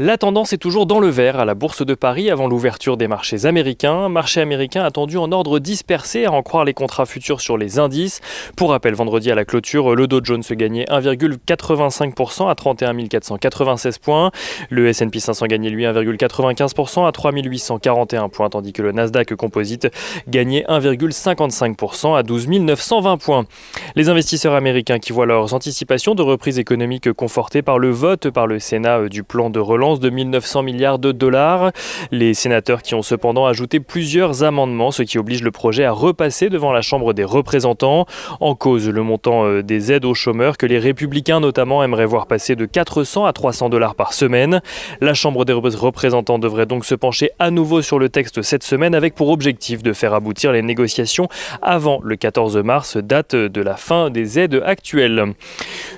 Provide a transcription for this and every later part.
La tendance est toujours dans le vert à la Bourse de Paris avant l'ouverture des marchés américains. Marché américain attendu en ordre dispersé à en croire les contrats futurs sur les indices. Pour rappel, vendredi à la clôture, le Dow Jones gagnait 1,85% à 31 496 points. Le S&P 500 gagnait lui 1,95% à 3 841 points, tandis que le Nasdaq Composite gagnait 1,55% à 12 920 points. Les investisseurs américains qui voient leurs anticipations de reprise économique confortées par le vote par le Sénat du plan de relance de 1 900 milliards de dollars. Les sénateurs qui ont cependant ajouté plusieurs amendements, ce qui oblige le projet à repasser devant la Chambre des représentants. En cause, le montant des aides aux chômeurs que les républicains notamment aimeraient voir passer de 400 à 300 dollars par semaine. La Chambre des représentants devrait donc se pencher à nouveau sur le texte cette semaine avec pour objectif de faire aboutir les négociations avant le 14 mars, date de la fin des aides actuelles.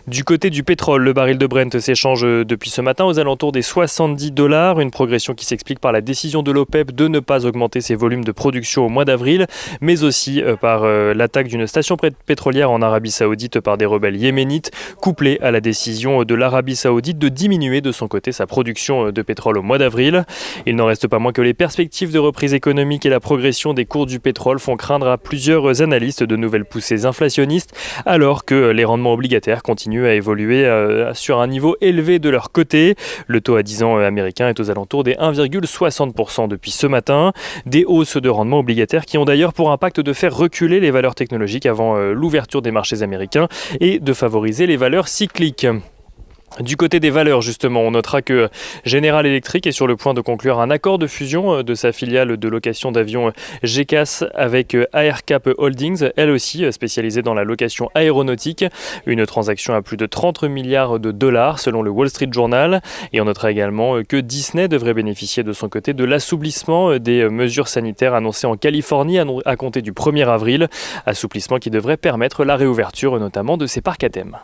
Du côté du pétrole, le baril de Brent s'échange depuis ce matin aux alentours des 70 dollars, une progression qui s'explique par la décision de l'OPEP de ne pas augmenter ses volumes de production au mois d'avril, mais aussi par l'attaque d'une station pétrolière en Arabie Saoudite par des rebelles yéménites, couplée à la décision de l'Arabie Saoudite de diminuer de son côté sa production de pétrole au mois d'avril. Il n'en reste pas moins que les perspectives de reprise économique et la progression des cours du pétrole font craindre à plusieurs analystes de nouvelles poussées inflationnistes, alors que les rendements obligataires continuent à évoluer sur un niveau élevé de leur côté. Le taux à 10 ans américain est aux alentours des 1,60% depuis ce matin. Des hausses de rendement obligataires qui ont d'ailleurs pour impact de faire reculer les valeurs technologiques avant l'ouverture des marchés américains et de favoriser les valeurs cycliques. Du côté des valeurs, justement, on notera que General Electric est sur le point de conclure un accord de fusion de sa filiale de location d'avions GECAS avec AerCap Holdings, elle aussi spécialisée dans la location aéronautique. Une transaction à plus de 30 milliards de dollars selon le Wall Street Journal. Et on notera également que Disney devrait bénéficier de son côté de l'assouplissement des mesures sanitaires annoncées en Californie à compter du 1er avril. Assouplissement qui devrait permettre la réouverture notamment de ses parcs à thème.